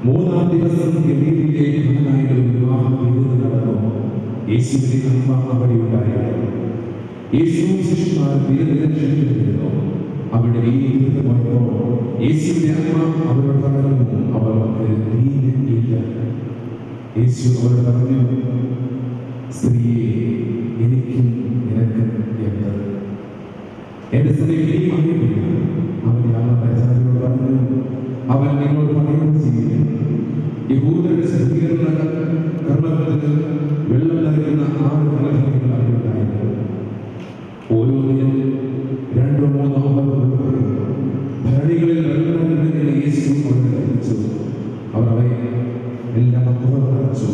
മൂന്നാം ദിവസം ഗലീലയിലെ ഖനായിലെ വിവാഹ വിരുന്ന് നടന്നു. യേശുവിന്റെ അമ്മ അവിടെ ഉണ്ടായിരുന്നു. യേശുവും ശിഷ്യന്മാർ വിരുന്നിന് ക്ഷണിച്ചിരുന്നു. അവിടെ വീട്ടിൽ പോയപ്പോൾ യേശുവിന്റെ അമ്മ അവരോട് പറഞ്ഞു, അവർക്ക് വീഞ്ഞില്ല. യേശു അവരോട് പറഞ്ഞു, സ്ത്രീയെ, എനിക്കും നിനക്കും എന്ത്? എന്റെ സമയം ഇനിയും ആയിട്ടില്ല. അവന്റെ അമ്മ പരിചാരകരോട് പറഞ്ഞു, അവൻ നിങ്ങളോട് പറയുന്നത് ചെയ്യില്ല. യഹൂദരുടെ ശുദ്ധീകരണ കർമ്മത്തിന് വെള്ളം നിറയ്ക്കുന്ന 6 കലശങ്ങൾ അവരുണ്ടായിരുന്നു. ഓരോന്നിനും 2 3 ഭരണികളിൽ വെള്ളം നിറയ്ക്കുന്ന യേശു അവരെ കഴിച്ചു. അവർ അവയെ എല്ലാം തുറന്നു.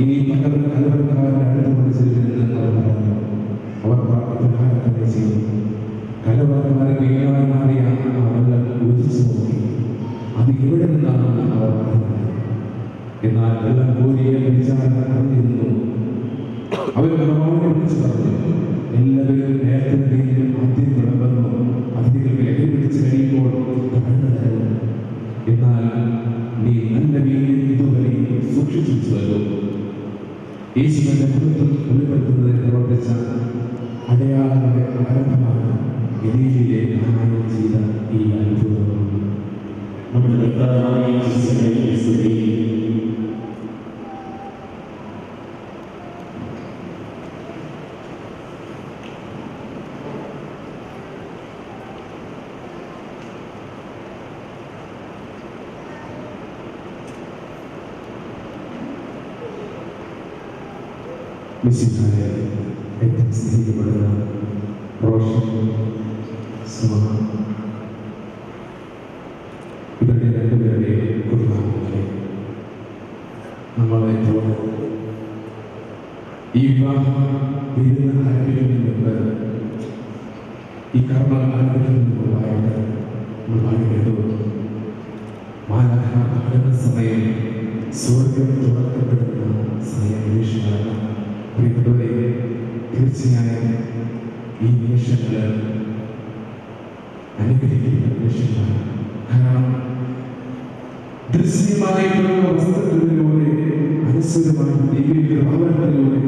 ഇനി പകരം കലവറക്കാരൻ്റെ അടുത്ത് പഠിച്ചിരുന്നെന്ന് അവർ പറഞ്ഞു. അവർ പ്രഹാരത്തെ ചെയ്തു. കലവറക്കാരൻ വീണായി മാറിയ ആ വെള്ളം രുചിച്ചു നോക്കി. അത് ഇവിടെ നിന്നാണെന്ന് അവർ പറഞ്ഞത്. എന്നാൽ വെള്ളം കോരിയെ വിചാരം അറിഞ്ഞിരുന്നു. അവർ വിളിച്ചു പറഞ്ഞു, എല്ലാവരും നേരത്തെ ആദ്യം വിളമ്പെന്നു. അതിഥികൾക്ക് ലഹരി പിടിച്ച് കഴിയുമ്പോൾ താഴ്ന്നതായിരുന്നു. എന്നാൽ നീ നല്ല വീട്ടിൽ ഇതുവരെ സൂക്ഷിച്ചു വെച്ചുവല്ലോ. യേശുവിന്റെ മഹത്വം വെളിപ്പെടുത്തുന്നതിന് പ്രവർത്തിച്ച അടയാളങ്ങളുടെ ആരംഭമാണ് ഗലീലയിലെ ഖനായിൽ ചെയ്ത ഈ അത്ഭുതം. നമ്മുടെ കർത്താവായ യേശുവിനെ സ്തുതി. മിശിഹായെ ഏറ്റവും സ്നേഹിക്കപ്പെടുന്ന റോഷൻ, സുമ, ഇവരുടെ 2 പേരുടെയും കുടുംബാംഗങ്ങളെ നമ്മളെപ്പോൾ ഈ വിവാഹം വിരുന്ന് ആരംഭിക്കുന്നതിന് മുമ്പ്, ഈ കർമ്മം ആരംഭിക്കുന്നതിന് മുമ്പായിട്ട് നമ്മൾ പാടി കേട്ടു, മാലാഖ പാടുന്ന സമയം സ്വർഗം തുറക്കപ്പെടുന്ന സമയം നിമിഷങ്ങളാണ്. പ്രിയപ്പെട്ടവരെ, തീർച്ചയായും ഈ നിമിഷങ്ങൾ അനുഗ്രഹിക്കുന്ന നിമിഷങ്ങളാണ്. കാരണം ദൃശ്യമായിട്ടുള്ള വസ്തുക്കളിലൂടെ, അനുസൃതമായ ദൈവിക പ്രഭാവത്തിലൂടെ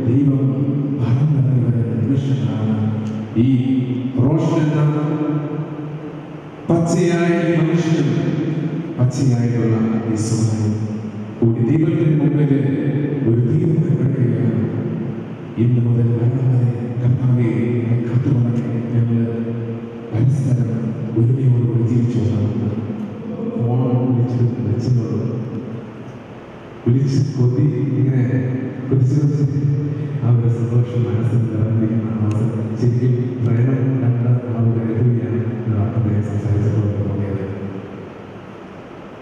ദൈവം പറഞ്ഞു വരുന്ന നിമിഷങ്ങളാണ്. ഈ റോഷൻ എന്ന പച്ചയായ മനുഷ്യനും പച്ചയായിട്ടുള്ള ഈ സ്വയം ഒരു ദൈവത്തിന് മുമ്പിൽ ഒരു ദൈവം കിടക്കുകയാണ്. ഇന്ന് മുതൽ കർത്താവെ കാത്തുകൊള്ളട്ടെ. ഞങ്ങൾ പരസ്പരം ഒരുമയോടുകൂടി ജീവിച്ചു വന്നു. വിളിച്ച് കൊതി ഇങ്ങനെ കൊതിച്ച് ആ ഒരു സന്തോഷം മനസ്സിൽ നിറഞ്ഞിരിക്കുന്ന ശരിക്കും പ്രേമം കണ്ട ആ ഒരു അനുഭവിയാണ് അദ്ദേഹം സംസാരിച്ചപ്പോൾ തോന്നിയത്.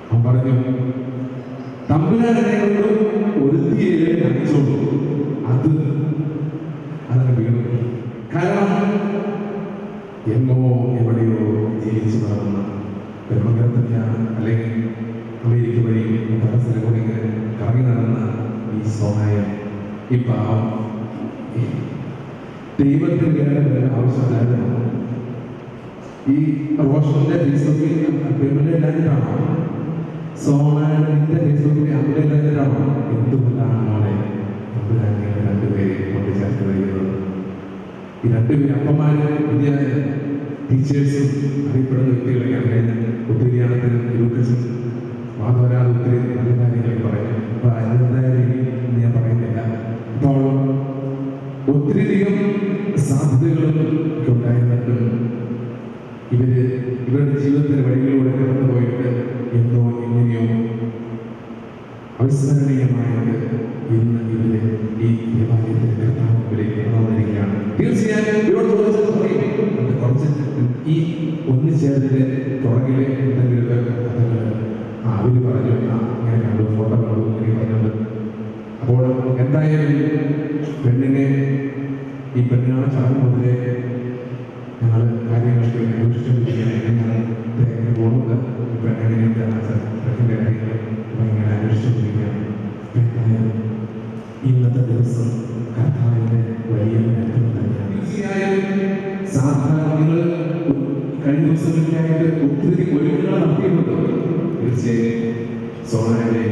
അവൻ പറഞ്ഞു, തമ്പുരാനെ കൊണ്ട് ഒരുത്തിയെ നയിച്ചോളൂ. അതങ്ങനെ വീണു. കാരണം എങ്ങോ എവിടെയോ ജീവിച്ചു വളർന്ന ബ്രഹ്മഗ്രന്ഥത്തിലാണ്, അല്ലെങ്കിൽ അമേരിക്ക വഴി പല സ്ഥലങ്ങളിൽ ഇങ്ങനെ കറങ്ങി നടന്ന ഈ സോനായം, ഈ പാവം ദൈവത്തിൻ്റെ ആവശ്യമില്ലായിരുന്നു. ഈ റോഷന്റെ ഫേസ്ബുക്കിൽ പെരുമല്ലാഞ്ഞിട്ടാണോ, സോനായന്റെ ഫേസ്ബുക്കിൽ അമ്മയില്ലാഞ്ഞിട്ടാണോ? എന്തുകൊണ്ടാണ് മോളെ തമ്പുരാനെ 2 പേരെ കൊണ്ട് ചേർത്ത് വയ്ക്കുന്നത്? ഈ 2 പേര് അപ്പന്മാര് വലിയ ടീച്ചേഴ്സും അറിയപ്പെടുന്ന വ്യക്തികളൊക്കെയാണ്. ഒത്തിരിയാണത്തിന് ലൂക്കസും വാദവരാതെ ഒത്തിരി നല്ല കാര്യങ്ങൾ പറയും. അപ്പൊ അതിനെന്തായാലും ഞാൻ പറയുന്നില്ല. ഇപ്പോൾ ഒത്തിരിയധികം സാധ്യതകളും ഒക്കെ ഉണ്ടായിരുന്നിട്ടും ഇവരുടെ ജീവിതത്തിന്റെ വഴികളിലൂടെ കടന്നു പോയിട്ട് എന്നോ എങ്ങനെയോ അവിസ്മരണീയമായത് ഇന്ന് ഇവര് ഈ ദേവാലയത്തിന്റെ കർത്താവിലേക്ക് വന്നിരിക്കുകയാണ്. തീർച്ചയായും കുറച്ച് ഈ ഒന്നിച്ചേർന്നിട്ട് പുറകിലെ എന്തെങ്കിലും കഥകൾ അവര് പറഞ്ഞു, ഇങ്ങനെ കണ്ടു, ഫോട്ടോ കണ്ടു, ഇങ്ങനെ പറഞ്ഞത്. അപ്പോൾ എന്തായാലും പെണ്ണിനെ, ഈ പെണ്ണിനാണ് ചടങ്ങ് മുതലേ ഞങ്ങൾ കാര്യങ്ങൾക്ക് അന്വേഷിച്ചുകൊണ്ടിരിക്കുകയാണ്. എങ്ങനെ പോകുന്നത്, ഈ പെണ്ണിനെ പെണ്ണിൻ്റെ കാര്യങ്ങൾ ഇങ്ങനെ അന്വേഷിച്ചുകൊണ്ടിരിക്കുകയാണ്. ഇന്നത്തെ ദിവസം കർത്താവിന്റെ വലിയ അനുഗ്രഹം തന്നെയാണ്. തീർച്ചയായും സാധാരണ നിങ്ങൾ കഴിഞ്ഞ ദിവസങ്ങളിലായിട്ട് ഒത്തിരി ഒരുക്കങ്ങൾ നടത്തിയിട്ടുണ്ട്. തീർച്ചയായും സോണയുടെ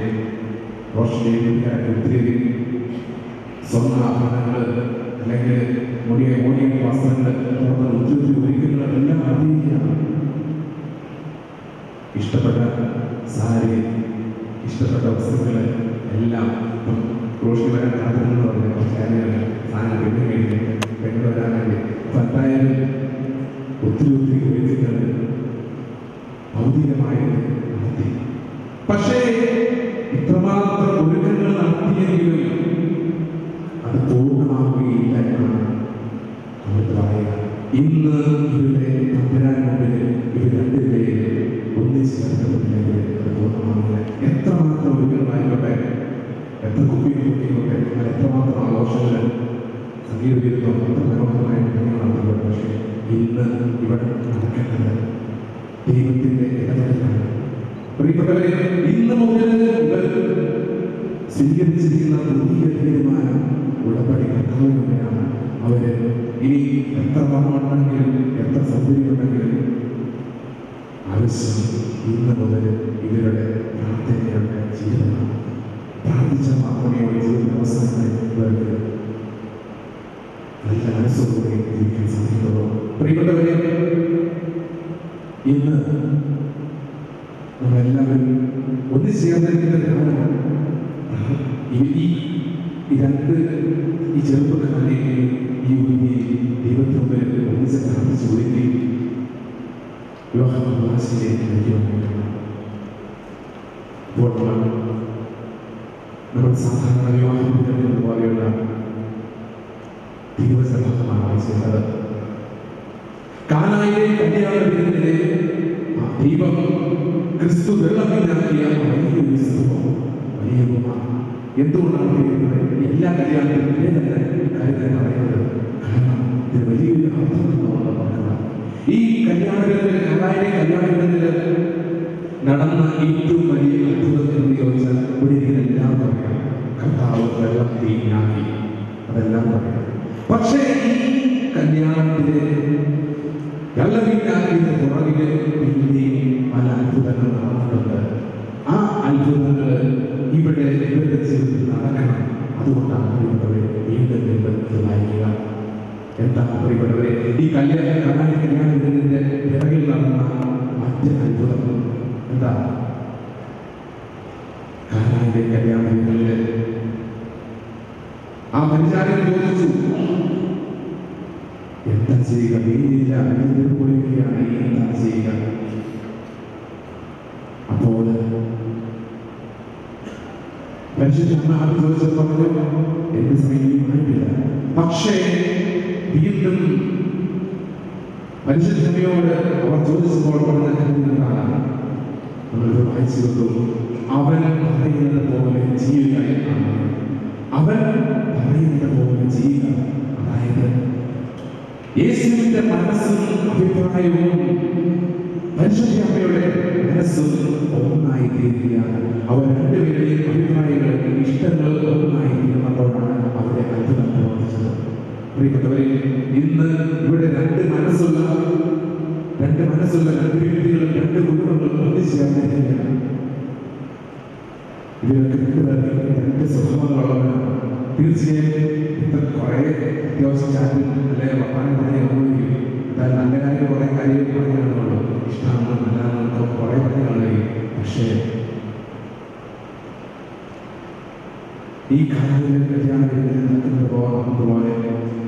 റോഷനിലേക്കായിട്ട് ഒത്തിരി സ്വർണ്ണ ആഭരണങ്ങൾ അല്ലെങ്കിൽ മോടിയ വസ്ത്രങ്ങൾ ഒത്തിരി ഒരുക്കങ്ങൾ എല്ലാം നടത്തിയിരിക്കുകയാണ്. ഇഷ്ടപ്പെട്ട സാരി, ഇഷ്ടപ്പെട്ട വസ്തുക്കൾ എല്ലാം റോഷനി വരാൻ കാത്തിരുന്നു പറഞ്ഞ കുറച്ച് കാര്യങ്ങൾ സാധനം പെണ്ണ് കഴിക്കാൻ പെണ്ണ് വരാൻ വേണ്ടി അപ്പം എന്തായാലും ഒത്തിരി ഒരുക്കങ്ങൾ ഭൗതികമായി നടത്തി. പക്ഷേ ഇത്രമാത്രം ഒരുക്കങ്ങൾ നടത്തിയെങ്കിലും അത് പൂർണ്ണമാവുകയില്ല എന്നാണ് നമ്മൾ പറയുക. ഇന്ന് ഇവരുടെ തമ്പുരാൻ മുമ്പിൽ ഇവർ രണ്ടുപേരെ ഒന്നിച്ച് ചേർക്കപ്പെട്ടില്ലെങ്കിൽ അത് പൂർണ്ണമാവില്ല. എത്രമാത്രം ഒരുക്കങ്ങളായിക്കോട്ടെ, എത്ര കുപ്പികൾ കുട്ടികളോട്ടെ, എത്രമാത്രം ആഘോഷങ്ങൾ സംഗീത വിരുദ്ധം എത്ര മനോഹരമായ നടത്തിക്കോട്ടെ, പക്ഷേ ഇന്ന് ഇവിടെ നടക്കേണ്ടത് ദൈവത്തിന്റെ ഇടപെടലാണ്. പ്രിയപ്പെട്ടവരെ, ഇന്ന് മുതൽ ഇവർ സ്വീകരിച്ചിരിക്കുന്ന പുതിയ തീരുമാനം ഉടമ്പടി കർത്താവിനുമാണ്. അവര് ഇനി എത്ര പണമുണ്ടെങ്കിലും എത്ര സൗകര്യമുണ്ടെങ്കിലും ആവശ്യം ഇന്ന് മുതൽ ഇവരുടെ പ്രാർത്ഥനയുടെ ജീവിതമാണ്. പ്രാർത്ഥിച്ച മാത്രമേ ജീവിത അവസാനമായി ഇവർക്ക് നല്ല മനസ്സോടുകൂടി ജീവിക്കാൻ സാധിക്കുള്ളൂ. പ്രിയപ്പെട്ടവരെ, ഇന്ന് നമ്മളെല്ലാവരും ഒന്നു ചേർന്നിരിക്കുന്ന കാലമാണ്. ഈ ചെറുപ്പക്കാരെയും ഈ ദൈവത്തിനുമ്പിൽ ഒന്നിച്ച് പ്രാർത്ഥിച്ചു ഒരുക്കി വിവാഹാശയിലേക്ക് നയിക്കുവാനായിട്ടാണ്. ഇപ്പോൾ നമ്മൾ സാധാരണ വിവാഹത്തിൽ പോലെയുള്ള ദൈവസഭാഗമാണ് ചെയ്യുന്നത്. കാനായിലെ കല്യാണ വിരുന്നിലെ ദൈവം ക്രിസ്തു വെള്ളത്തിനാക്കിയ വലിയൊരു സംഭവം, വലിയ എന്തുകൊണ്ടാണ് എല്ലാ കല്യാണത്തിലും ഇതേ തന്നെ കാര്യം പറയുന്നത്? കാരണം ഇത് വലിയൊരു അർത്ഥമെന്നുള്ളത് നോക്കുക. ഈ കല്യാണങ്ങളിൽ കല്യാണങ്ങളിൽ നടന്ന ഏറ്റവും വലിയ അത്ഭുതം എന്ന് ചോദിച്ചാൽ ഒരിക്കലും എല്ലാം പറയാം. കർത്താവ് വെള്ളം തീനാക്കി, അതെല്ലാം പറയാം. പക്ഷേ ഈ കല്യാണത്തിലെ വെള്ളവീനാക്കിയതിന് പുറകില് പിന്നെയും പല അത്ഭുതങ്ങൾ നടന്നിട്ടുണ്ട്. ആ അത്ഭുതങ്ങൾ ഇവരുടെ ജീവിതത്തിൽ നടക്കണം. അതുകൊണ്ടാണ് പ്രിയപ്പെട്ടവരെ വീണ്ടും ഇത് വായിക്കുക. എന്താണ് പ്രിയപ്പെട്ടവരെ, ഈ കല്യാണത്തിന്റെ പിറകിൽ നടന്ന മറ്റ് അത്ഭുതം എന്താ? കാനായിലെ കല്യാണങ്ങളില് ആ പരിചാരകൻ ചോദിച്ചു, എന്താ ചെയ്യുക? വീടില്ല, വീട്ടിൽ പോയിരിക്കുകയാണ്, എന്താ ചെയ്യുക? അപ്പോൾ ചോദിച്ചത് പറഞ്ഞു, എന്റെ സമയമായിട്ടില്ല. പക്ഷേ വീണ്ടും പരിശുദ്ധമ്മയോട് അവർ ചോദിച്ചപ്പോൾ പറഞ്ഞ കാര്യങ്ങളാണ് നമ്മൾ വായിച്ചു കൊടുത്തു. അവൻ പറയുന്നത് പോലെ ചെയ്യുക എന്നാണ്. അവൻ പറയുന്നത് പോലെ ചെയ്യുക, അതായത് യേശുവിന്റെ മനസ്സും അഭിപ്രായവും പരിശുദ്ധമ്മയുടെ മനസ്സും ഒന്നായി തീരുകയാണ്. അവർ രണ്ടുപേരുടെയും അഭിപ്രായങ്ങൾ, ഇഷ്ടങ്ങൾ ഒന്നായി തീരുന്നതോടാണ് അവരെ അത്ഭുതം പ്രവർത്തിച്ചത്. പ്രിയപ്പെട്ടവരെ, ഇന്ന് ഇവിടെ രണ്ട് മനസ്സുള്ള രണ്ട് വ്യക്തികളും രണ്ട് കുടുംബങ്ങളും ഒന്നിച്ചു ചേർന്നിരിക്കുകയാണ്. ഇവർക്ക് രണ്ടുപേർക്കും രണ്ട് സ്വഭാവങ്ങളുള്ളവരാണ്. തീർച്ചയായും ഇത്ര കുറെ അത്യാവശ്യം ചാറ്റിൽ അല്ലെ വർത്താനം പറയാൻ ഒന്നുമില്ല. എന്നാൽ നല്ല കാര്യം കുറെ കാര്യങ്ങൾ പറയാനുള്ളൂ. ഇഷ്ടമാണ് നല്ലതാണെന്നൊക്കെ കുറെ കാര്യങ്ങൾ. പക്ഷേ ഈ കാലങ്ങളിൽ കല്യാണത്തിൽ നടക്കുന്നത് പോലെ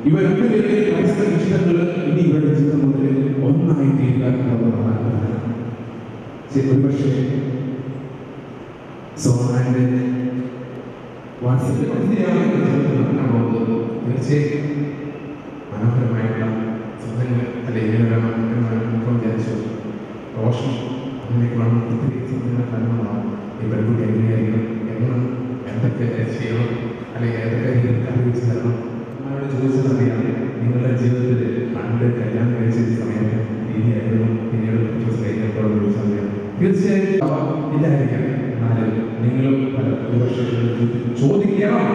ഇവ രണ്ടുപേരുടെയും പരസ്പര ഇഷ്ടങ്ങൾ ഇനി ഇവരുടെ ജീവിതം മുതൽ ഒന്നായി തീരുക എന്നുള്ളതാണ്. ഒരുപക്ഷെ സോണാന്റെ വാട്സപ്പിൽ തീർച്ചയായും മനോഹരമായിട്ടുള്ള സമയങ്ങൾ അല്ലെങ്കിൽ വിചാരിച്ചു റോഷൻ അങ്ങനെയൊക്കെയാണ് ഒത്തിരി സമയങ്ങൾ കാരണങ്ങളാണ്. ഈ പെൺകുട്ടി എങ്ങനെയായിരിക്കും, എങ്ങനെ എന്തൊക്കെ ചെയ്യണം, അല്ലെങ്കിൽ ഏതൊക്കെ രീതിയിൽ അറിയിച്ചു തരണം. അവരോട് ചോദിച്ചതറിയാം, നിങ്ങളുടെ ജീവിതത്തിൽ പണ്ട് കല്യാണം കഴിച്ച സമയത്ത് രീതിയായിരുന്നു, പിന്നീട് കുറച്ച് ദിവസം കഴിഞ്ഞപ്പോൾ ചോദിച്ചറിയാം. തീർച്ചയായും ഇല്ലായിരിക്കാം. എന്നാലും നിങ്ങളും പല ഒരുപക്ഷെ ചോദിക്കണം.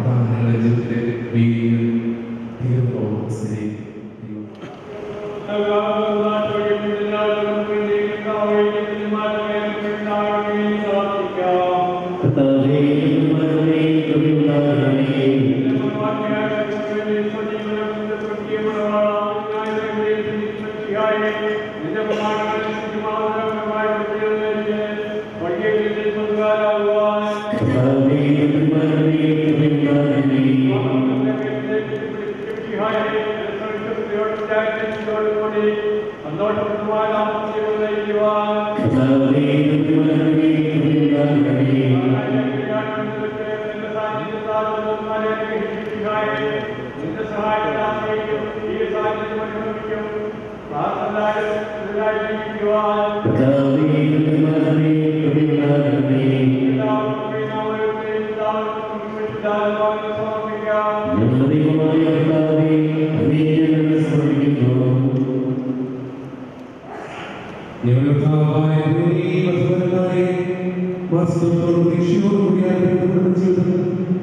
വാഗ്ദാനങ്ങളുടെ ജീവിതത്തിലെ വീഴ്ചകൾ തീർന്നോ സ്ഥിതി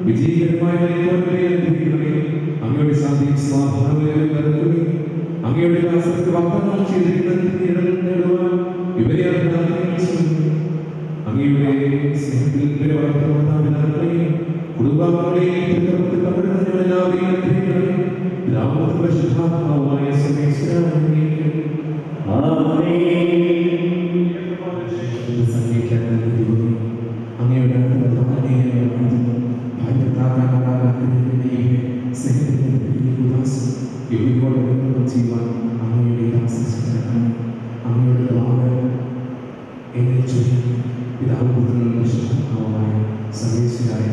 വിജയകരമായ അങ്ങയുടെ ശാന്തിയും സമാധാനവും അങ്ങയുടെ ദാസർക്ക് വാഗ്ദാനം ചെയ്തിരിക്കുന്ന ഇവരെ അങ്ങയുടെ സ്നേഹത്തിൽ വളർത്തുന്നവരെയും കുടുംബാംഗങ്ങളെയും ഗ്രാമമായ അങ്ങയുടെ ചെയ്യുവാൻ അങ്ങയുടെ അങ്ങയുടെ എന്നെ ചൊല്ലി പിതാവ് പുത്രനും വിശുദ്ധാത്മാവുമായ സർവേശ്വരായ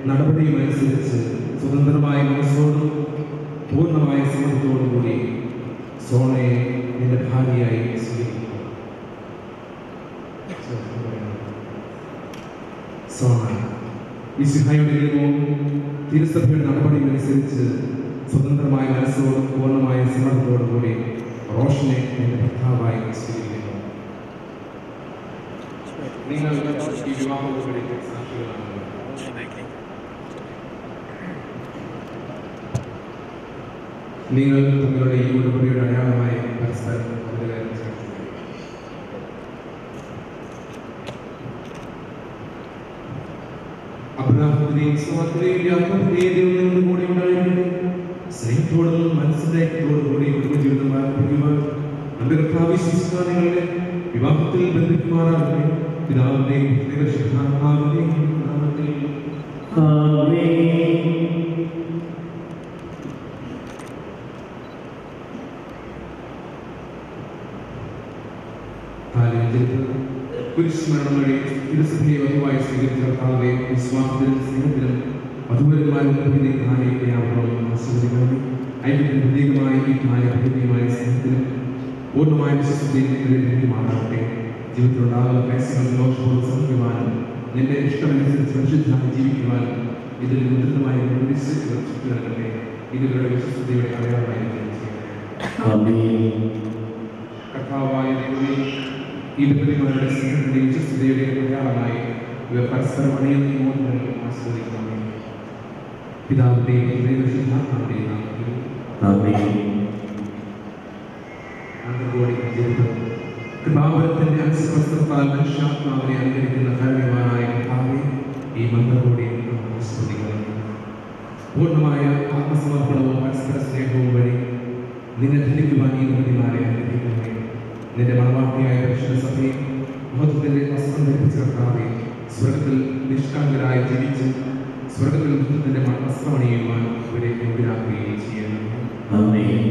നടപടിയുമനുസരിച്ച് സ്വതന്ത്രമായ മനസ്സോടും പൂർണ്ണമായ സമ്മതത്തോടും കൂടി സോണയെ നിന്റെ ഭാര്യയായി സ്വീകരിക്കുക. സോണ മിശിഹായുടെ നിയമവും തിരുസഭയുടെ നടപടിയുമനുസരിച്ച് സ്വതന്ത്രമായ മനസ്സോടും പൂർണ്ണമായ സമ്മതത്തോടും കൂടി റോഷനെ നിന്റെ ഭർത്താവായി സ്വീകരിക്കുന്നു. നിങ്ങൾ ഈ വിവാഹോപടിക്ക് സാക്ഷികളാണ്. നിങ്ങൾ തങ്ങളുടെ ഈ ഉടമ്പടിയുടെ അടയാളമായി പരസ്പരം അബ്രാഹത്തിനെയും സ്വാത്തിനെയും യാത്രയും കൂടി ഉണ്ടായിരുന്നു. സ്നേഹത്തോടും മനസ്സിലാക്കിയതോടും കൂടി കുടുംബജീവിതം ആരംഭിക്കുവാൻ അന്തർഭാവിശ്വസിക്കാതെ വിവാഹത്തിൽ ബന്ധിക്കുമാറാകട്ടെ. പിതാവിന്റെയും പരിശുദ്ധാത്മാവിന്റെയും നാമത്തിൽ കുരിശുമരണം വഴി തിരുസഭയെ വധുവായി സ്വീകരിച്ച കർത്താവെ വിശ്വാസത്തിലും സ്നേഹത്തിലും വധുവരന്മാരും ആശീർവദിക്കണം. ഐക്യത്തിന് പ്രത്യേകമായി ഈ ഭൗതികമായ സ്നേഹത്തിലും പൂർണ്ണമായ വിശ്വസതയും മാറാകട്ടെ. ജീവിതത്തിലുണ്ടാകുന്ന പ്രയാസങ്ങൾ ദോഷപൂർവ്വം സഹിക്കുവാനും നിന്റെ ഇഷ്ടമനുസരിച്ച് പരിശുദ്ധമായി ജീവിക്കുവാനും ഇതിൽ ഉന്നതമായ നൽകട്ടെ. ഇതിലൂടെ വിശ്വസതയുടെ അടയാളമായി കർത്താവായ ദൈവമേ, ഈ ദമ്പതിമാരുടെ സ്നേഹത്തിന്റെയും വിശ്വസ്തയുടെയും അടയാളമായി ഇവ പരസ്പരം അണിയുന്ന മോഹങ്ങൾ ആസ്വദിക്കണമേ. പിതാവിന്റെയും ദൈവശുദ്ധാത്മാവിന്റെയും നാമത്തിൽ ആമേൻ. കൃപാവരത്തിന്റെ അംശവസ്ത്രത്താൽ മനുഷ്യാത്മാവിനെ അനുകരിക്കുന്ന കാരണവാനായ കർത്താവേ, ഈ മന്ത്രകോടി ആസ്വദിക്കണം. പൂർണ്ണമായ ആത്മസമർപ്പണവും പരസ്പര സ്നേഹവും വഴി നിന്നെ ധരിക്കുവാൻ ഈ പ്രതിമാരെ അനുഗ്രഹിക്കണമേ. നിന്റെ മണവാട്ടിയായ പരിശുദ്ധ സഭയെ മഹത്വത്തിന്റെ വസ്ത്രം ധരിപ്പിച്ച കർത്താവേ, സ്വർഗത്തിൽ നിഷ്കളങ്കരായി ജീവിച്ച് സ്വർഗത്തിൽ മഹത്വത്തിന്റെ വസ്ത്രമണിയുവാൻ ഇവരെ യോഗ്യരാക്കുകയും ചെയ്യണം. ആമേൻ.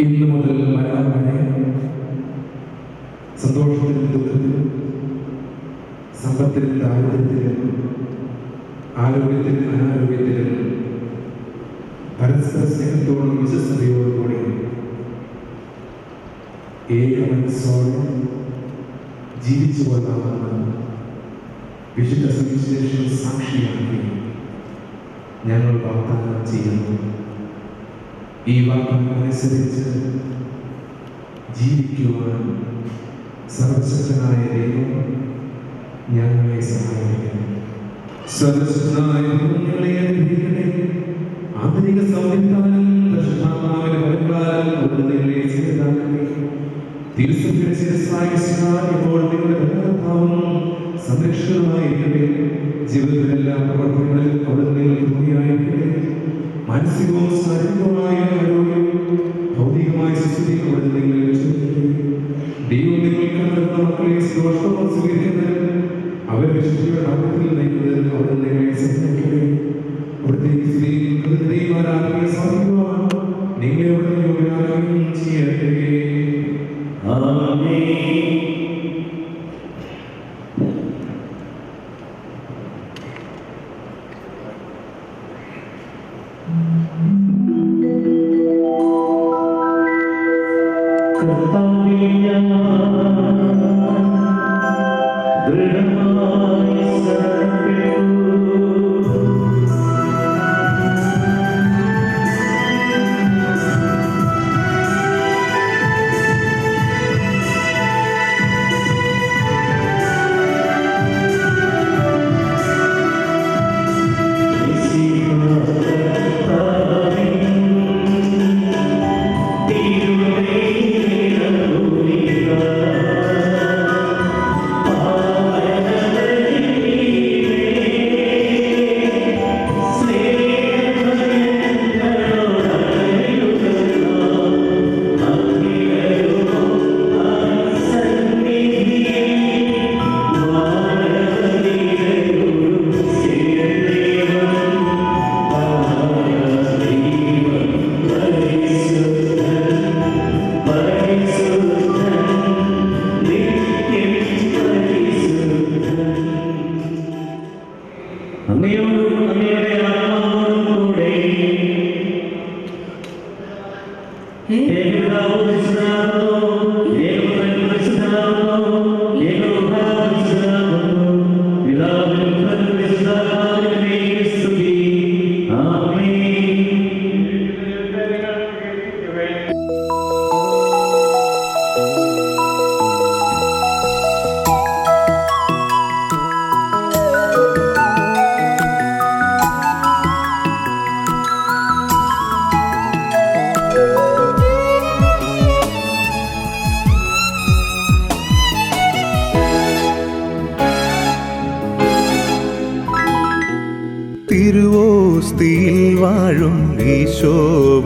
ഇന്നു മുതൽ മരണം വരെ സന്തോഷത്തിലും ദുഃഖത്തിലും സമ്പത്തിലും ദാരിദ്ര്യത്തിലും ആരോഗ്യത്തിലും അനാരോഗ്യത്തിലും പരസ്പര സ്നേഹത്തോടും വിശ്വസ്തയോടും കൂടി ഏക മനസ്സോടെ ജീവിച്ചു കൊള്ളാമെന്ന് വിശുദ്ധ സുവിശേഷം സാക്ഷിയാക്കി ഞങ്ങൾ വാഗ്ദാനം ചെയ്യുന്നു. ഈ വാഗ്ദാനം അനുസരിച്ച് ജീവിക്കുവാൻ സർവശക്തനായ ദൈവം ഞങ്ങളെ സഹായിക്കുന്നു. സർവശക്തനായ ഞങ്ങളെ അനുഗ്രഹിക്കട്ടെ. ആന്തരിക സൗന്ദര്യത്താലും പരിശുദ്ധാത്മാവിന്റെ വരങ്ങളാലും അവിടുന്ന് നിങ്ങളെ ചെയ്താകട്ടെ. തിരുസഭയുടെ ശിരസ്സായ ഇപ്പോൾ നിങ്ങളുടെ ഭരണകർത്താവും സംരക്ഷകനുമായിരിക്കട്ടെ. ജീവിതത്തിലെല്ലാ പ്രവർത്തനങ്ങളിലും അവിടുന്ന് നിങ്ങൾക്ക് തുണയായിരിക്കട്ടെ. മാനസികവും ശാരീരികവുമായ ആരോഗ്യം ഭൗതികമായ സുസ്ഥിതിയും അവിടുന്ന് നിങ്ങളെ രക്ഷിക്കട്ടെ. ദൈവം നിങ്ങൾക്ക് നൽകുന്ന മക്കളെ സന്തോഷത്തോടെ സ്വീകരിക്കുന്നതിന് അവർ വിശുദ്ധിയുടെ മാർഗത്തിൽ നയിക്കുന്നതിന് അവിടുന്ന് നിങ്ങളെ സഹായിക്കട്ടെ. അവിടുത്തെ സ്ത്രീയും കൃതയും ആരാധനയെ സാധിക്കുവാൻ നിങ്ങളെ അവിടുന്ന് യോഗ്യരാക്കുകയും ചെയ്യട്ടെ. ആമേൻ. കർത്താവേ, ഞാൻ ദൃഢമായി ശരണപ്പെട്ടു. തിരുവോസ്തിയിൽ വാഴും ഈശോ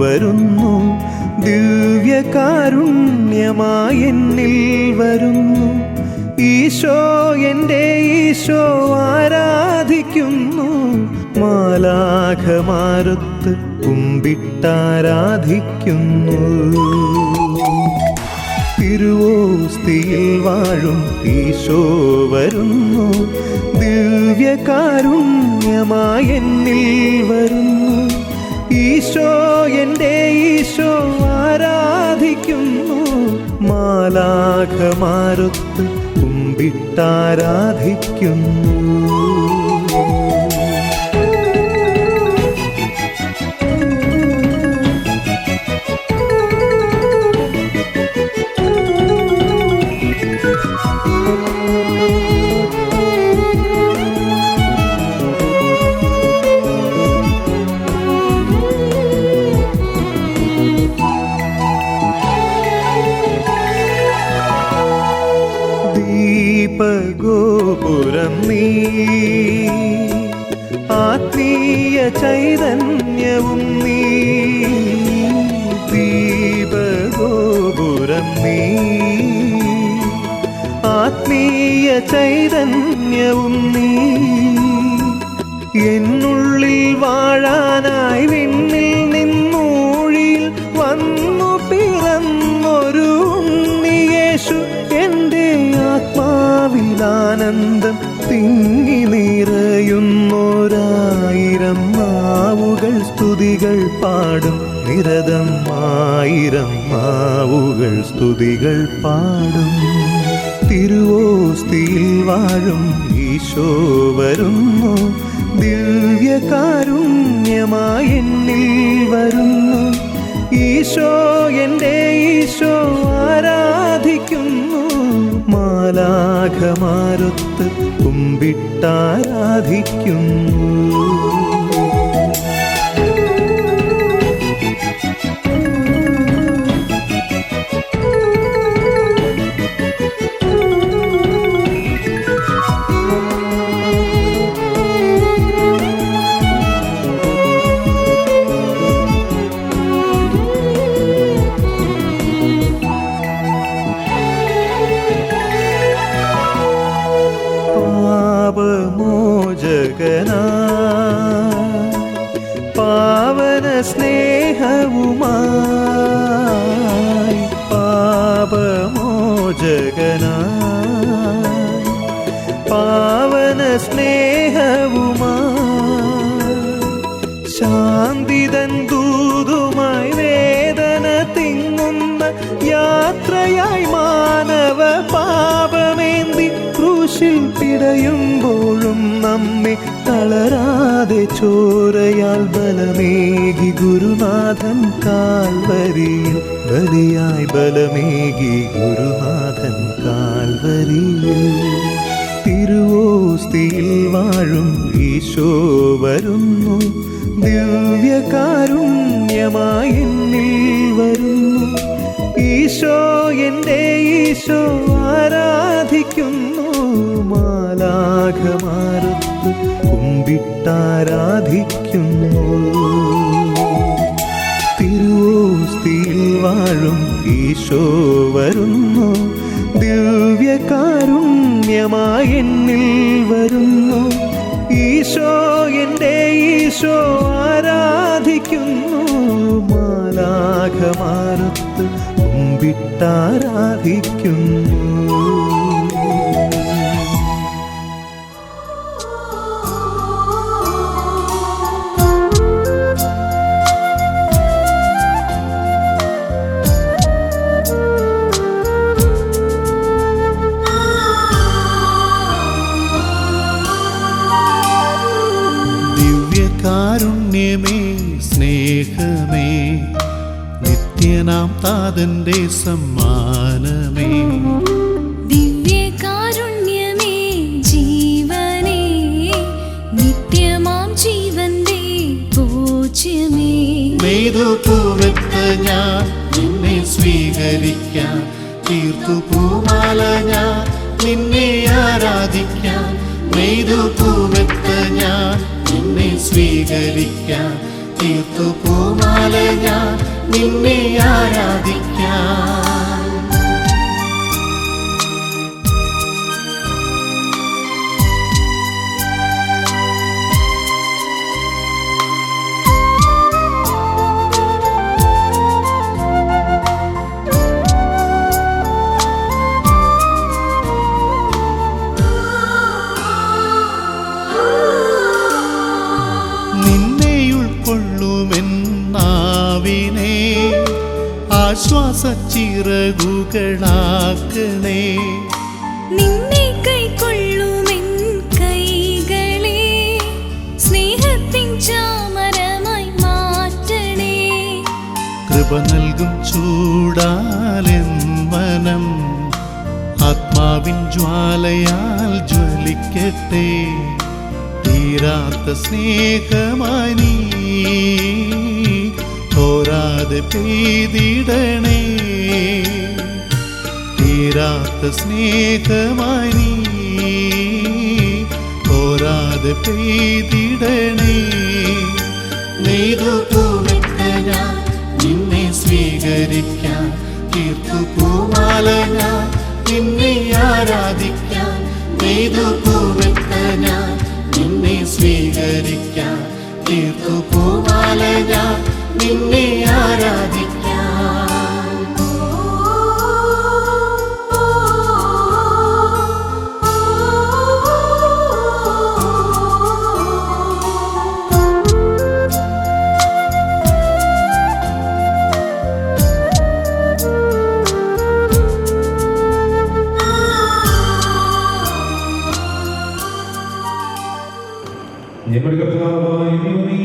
വരുന്നു, ദിവ്യകാരുണ്യമായി എന്നിൽ വരുന്നു. ഈശോ എൻ്റെ ഈശോ ആരാധിക്കുന്നു, മാലാഖമാരൊത്ത് കുമ്പിട്ടാരാധിക്കുന്നു. തിരുവോസ്തിയിൽ വാഴും ഈശോ വരുന്നു, ദിവ്യകാരുണ്യമായി എന്നിൽ വരുന്നു. ഈശോ എൻ്റെ ഈശോ ആരാധിക്കുന്നു, മാലാഖമാരൊത്ത് കുമ്പിട്ടാരാധിക്കുന്നു. ദീപഗോപുരം നീ, ആത്മീയ ചൈതന്യവും നീ. ദീപഗോപുരം നീ, ആത്മീയ ചൈതന്യവും നീ. എന്നുള്ളിൽ വാഴാനായി വിണ്ണിൽ നിന്നൂഴിയിൽ വന്നു പിറന്നൊരു ഉണ്ണിയേശു, എൻ്റെ ആത്മാവിലാനന്ദം തിങ്ങി നിറയുന്നോരായിരം നാവുകൾ സ്തുതികൾ പാടും നിരതം, ആയിരം നാവുകൾ സ്തുതികൾ പാടും. തിരുവോസ്തിയിൽ വാഴും ഈശോ വരുന്നു, ദിവ്യകാരുണ്യമായി എന്നിൽ വരുന്നു. ഈശോ എൻ്റെ ഈശോ ആരാധിക്കുന്നു, മാലാഖമാരൊത്ത് കുമ്പിട്ടാരാധിക്കുന്നു. പാവന സ്നേഹവുമായി, പാപമോചകനായി പാവന സ്നേഹവുമായി. ശാന്തിതൻ ദൂതുമായി വേദന തിങ്ങുന്ന യാത്രയായി മാനവ പാപമേന്തി ക്രൂശിൽ പിടയുമ്പോഴും നമ്മെ തളരാതെ ചോരയാൽ ബലമേകി ഗുരുനാഥൻ കാൽവരിയിൽ, ബലിയായി ബലമേകി ഗുരുനാഥൻ കാൽവരിയിൽ. തിരുവോസ്തിയിൽ വാഴും ഈശോ വരുന്നു, ദിവ്യകാരുണ്യമായി എന്നിൽ വരുന്നു. ഈശോ എൻ്റെ ഈശോ ആരാധിക്കുന്നു, മാലാഖമാരൊത്ത് കുമ്പിട്ടാരാധിക്കുന്നു. തിരുവോസ്തിയിൽ വാഴും ഈശോ വരുന്നു, ദിവ്യകാരുണ്യമായി എന്നിൽ വരുന്നു. ഈശോ എൻ്റെ ഈശോ ആരാധിക്കുന്നു, മാലാഖമാരൊത്ത് കുമ്പിട്ടാരാധിക്കുന്നു. കാരുണ്യമേ സ്നേഹമേ, നിത്യനാം താതന്റെ സമ്മാനമേ. ദിവ്യകാരുണ്യമേ ജീവനേ, നിത്യമാം ജീവന്റെ പൂജ്യമേ. നെയ്തുപൂവെത്ത ഞാൻ നിന്നെ സ്വീകരിക്കാൻ, തീർത്തുപൂമാല ഞാൻ നിന്നെ ആരാധിക്കാൻ. നെയ്തുപൂവെത്ത ഞാൻ നിന്നെ സ്വീകരിക്കാൻ തീർത്തു പൂമാല ഞാൻ നിന്നെ ആരാധിക്കാൻ. കൊള്ളുമെന്നാവിനെ ആശ്വാസച്ചിറകുകളാക്കണേ. നിന്നെ കൈക്കൊള്ളുമെൻ കൈകളെ സ്നേഹത്തിൻ ചാമരമായി മാറ്റണേ. കൃപ നൽകും ചൂടാലെൻ മനം ആത്മാവിൻ ജ്വാലയാൽ ജ്വലിക്കട്ടെ. തീരാത്ത സ്നേഹമായി നീ തോരാതെ പെയ്തിടണേ. തീരാത്ത സ്നേഹമായി നീ തോരാതെ പെയ്തിടണേ. നെയ്തു പൂവിട്ട ഞാൻ നിന്നെ സ്വീകരിക്കാൻ തീർത്തു പൂമാല ഞാൻ നിന്നെ ആരാധിക്കാൻ. നെയ്തു പൂവിട്ട ഞാൻ നിന്നെ സ്വീകരിക്കാൻ തീർത്തു പൂമാല ഞാൻ നിന്നെ ആരാധിക്കാൻ. ഞങ്ങളുടെ കർത്താവായ ദൈവമേ,